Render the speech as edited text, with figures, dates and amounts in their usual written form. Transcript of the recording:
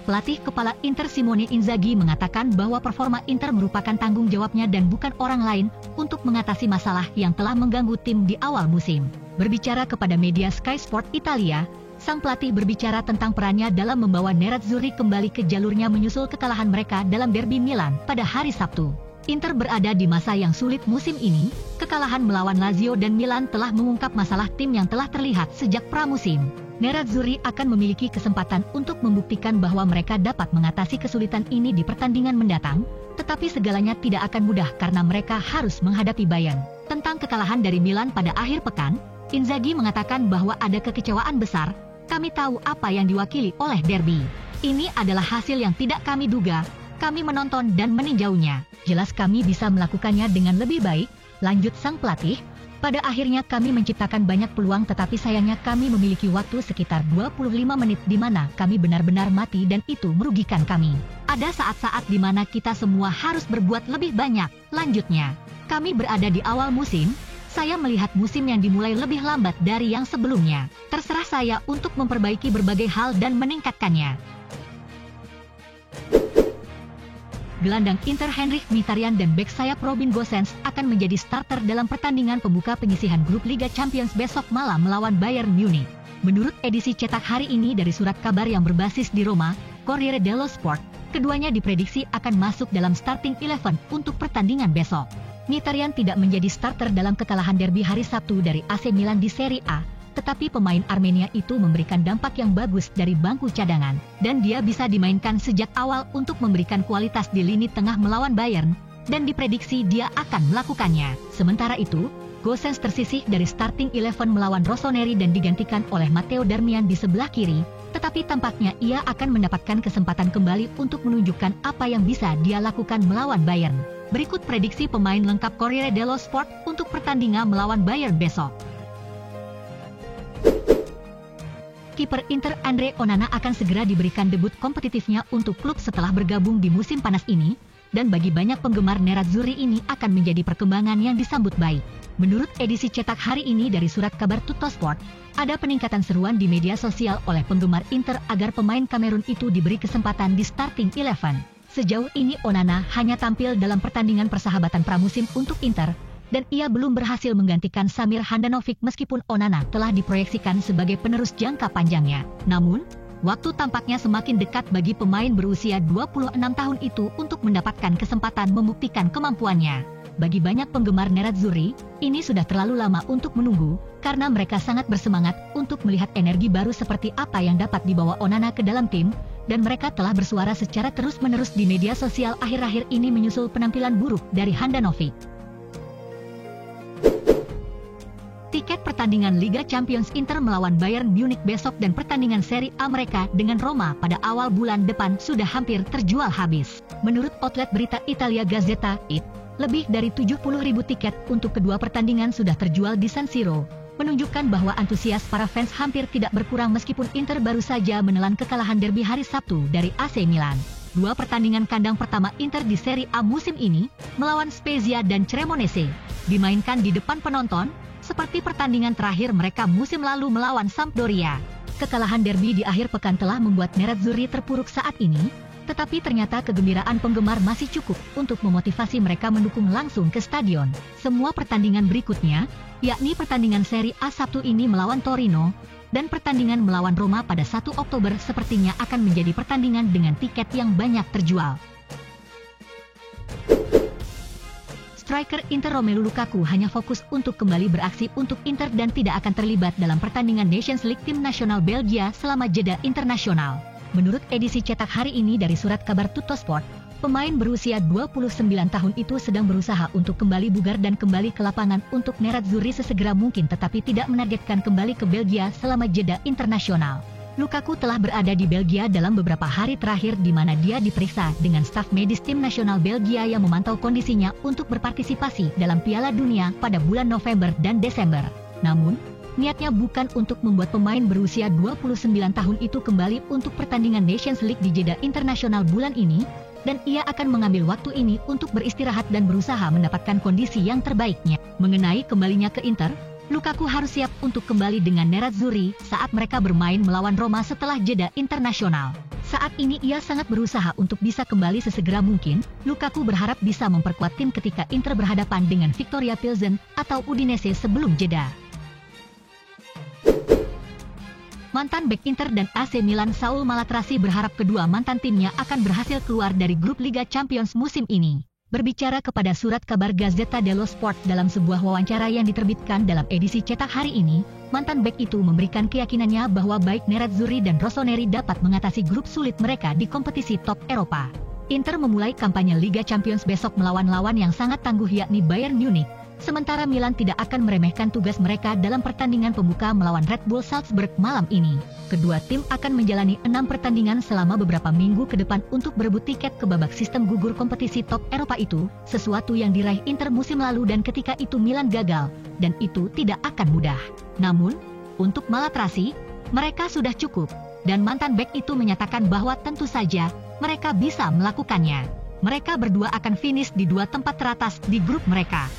Pelatih kepala Inter Simone Inzaghi mengatakan bahwa performa Inter merupakan tanggung jawabnya dan bukan orang lain untuk mengatasi masalah yang telah mengganggu tim di awal musim. Berbicara kepada media Sky Sport Italia, sang pelatih berbicara tentang perannya dalam membawa Nerazzurri kembali ke jalurnya menyusul kekalahan mereka dalam derby Milan pada hari Sabtu. Inter berada di masa yang sulit musim ini, kekalahan melawan Lazio dan Milan telah mengungkap masalah tim yang telah terlihat sejak pramusim. Nerazzurri akan memiliki kesempatan untuk membuktikan bahwa mereka dapat mengatasi kesulitan ini di pertandingan mendatang, tetapi segalanya tidak akan mudah karena mereka harus menghadapi Bayern. Tentang kekalahan dari Milan pada akhir pekan, Inzaghi mengatakan bahwa ada kekecewaan besar. Kami tahu apa yang diwakili oleh derby. Ini adalah hasil yang tidak kami duga. Kami menonton dan meninjaunya. Jelas kami bisa melakukannya dengan lebih baik, lanjut sang pelatih. Pada akhirnya kami menciptakan banyak peluang tetapi sayangnya kami memiliki waktu sekitar 25 menit di mana kami benar-benar mati dan itu merugikan kami. Ada saat-saat di mana kita semua harus berbuat lebih banyak. Lanjutnya, kami berada di awal musim. Saya melihat musim yang dimulai lebih lambat dari yang sebelumnya. Terserah saya untuk memperbaiki berbagai hal dan meningkatkannya. Gelandang Inter Henrikh Mkhitaryan dan bek sayap Robin Gosens akan menjadi starter dalam pertandingan pembuka penyisihan grup Liga Champions besok malam melawan Bayern Munich. Menurut edisi cetak hari ini dari surat kabar yang berbasis di Roma, Corriere dello Sport, keduanya diprediksi akan masuk dalam starting 11 untuk pertandingan besok. Mkhitaryan tidak menjadi starter dalam kekalahan derby hari Sabtu dari AC Milan di Serie A, tetapi pemain Armenia itu memberikan dampak yang bagus dari bangku cadangan, dan dia bisa dimainkan sejak awal untuk memberikan kualitas di lini tengah melawan Bayern, dan diprediksi dia akan melakukannya. Sementara itu, Gosens tersisih dari starting 11 melawan Rossoneri dan digantikan oleh Matteo Darmian di sebelah kiri, tetapi tampaknya ia akan mendapatkan kesempatan kembali untuk menunjukkan apa yang bisa dia lakukan melawan Bayern. Berikut prediksi pemain lengkap Corriere dello Sport untuk pertandingan melawan Bayern besok. Kiper Inter Andre Onana akan segera diberikan debut kompetitifnya untuk klub setelah bergabung di musim panas ini, dan bagi banyak penggemar Nerazzurri ini akan menjadi perkembangan yang disambut baik. Menurut edisi cetak hari ini dari surat kabar Tuttosport, ada peningkatan seruan di media sosial oleh penggemar Inter agar pemain Kamerun itu diberi kesempatan di starting 11. Sejauh ini Onana hanya tampil dalam pertandingan persahabatan pramusim untuk Inter, dan ia belum berhasil menggantikan Samir Handanovic meskipun Onana telah diproyeksikan sebagai penerus jangka panjangnya. Namun, waktu tampaknya semakin dekat bagi pemain berusia 26 tahun itu untuk mendapatkan kesempatan membuktikan kemampuannya. Bagi banyak penggemar Nerazzurri, ini sudah terlalu lama untuk menunggu, karena mereka sangat bersemangat untuk melihat energi baru seperti apa yang dapat dibawa Onana ke dalam tim, dan mereka telah bersuara secara terus-menerus di media sosial akhir-akhir ini menyusul penampilan buruk dari Handanovic. Tiket pertandingan Liga Champions Inter melawan Bayern Munich besok dan pertandingan Serie A mereka dengan Roma pada awal bulan depan sudah hampir terjual habis. Menurut outlet berita Italia Gazzetta It, lebih dari 70.000 tiket untuk kedua pertandingan sudah terjual di San Siro, menunjukkan bahwa antusias para fans hampir tidak berkurang meskipun Inter baru saja menelan kekalahan derby hari Sabtu dari AC Milan. Dua pertandingan kandang pertama Inter di Serie A musim ini, melawan Spezia dan Cremonese, dimainkan di depan penonton, seperti pertandingan terakhir mereka musim lalu melawan Sampdoria. Kekalahan derby di akhir pekan telah membuat Nerazzurri terpuruk saat ini, tetapi ternyata kegembiraan penggemar masih cukup untuk memotivasi mereka mendukung langsung ke stadion. Semua pertandingan berikutnya, yakni pertandingan Serie A Sabtu ini melawan Torino, dan pertandingan melawan Roma pada 1 Oktober sepertinya akan menjadi pertandingan dengan tiket yang banyak terjual. Striker Inter Romelu Lukaku hanya fokus untuk kembali beraksi untuk Inter dan tidak akan terlibat dalam pertandingan Nations League tim nasional Belgia selama jeda internasional. Menurut edisi cetak hari ini dari surat kabar Tuttosport, pemain berusia 29 tahun itu sedang berusaha untuk kembali bugar dan kembali ke lapangan untuk Nerazzurri sesegera mungkin tetapi tidak menargetkan kembali ke Belgia selama jeda internasional. Lukaku telah berada di Belgia dalam beberapa hari terakhir di mana dia diperiksa dengan staf medis tim nasional Belgia yang memantau kondisinya untuk berpartisipasi dalam Piala Dunia pada bulan November dan Desember. Namun, niatnya bukan untuk membuat pemain berusia 29 tahun itu kembali untuk pertandingan Nations League di jeda internasional bulan ini, dan ia akan mengambil waktu ini untuk beristirahat dan berusaha mendapatkan kondisi yang terbaiknya. Mengenai kembalinya ke Inter, Lukaku harus siap untuk kembali dengan Nerazzurri saat mereka bermain melawan Roma setelah jeda internasional. Saat ini ia sangat berusaha untuk bisa kembali sesegera mungkin. Lukaku berharap bisa memperkuat tim ketika Inter berhadapan dengan Victoria Pilsen atau Udinese sebelum jeda. Mantan bek Inter dan AC Milan Saul Malatrasi berharap kedua mantan timnya akan berhasil keluar dari grup Liga Champions musim ini. Berbicara kepada surat kabar Gazzetta dello Sport dalam sebuah wawancara yang diterbitkan dalam edisi cetak hari ini, mantan bek itu memberikan keyakinannya bahwa baik Nerazzurri dan Rossoneri dapat mengatasi grup sulit mereka di kompetisi top Eropa. Inter memulai kampanye Liga Champions besok melawan lawan yang sangat tangguh yakni Bayern Munich. Sementara Milan tidak akan meremehkan tugas mereka dalam pertandingan pembuka melawan Red Bull Salzburg malam ini. Kedua tim akan menjalani 6 pertandingan selama beberapa minggu ke depan untuk berebut tiket ke babak sistem gugur kompetisi top Eropa itu, sesuatu yang diraih Inter musim lalu dan ketika itu Milan gagal, dan itu tidak akan mudah. Namun, untuk Malatrasi, mereka sudah cukup, dan mantan bek itu menyatakan bahwa tentu saja, mereka bisa melakukannya. Mereka berdua akan finish di 2 tempat teratas di grup mereka.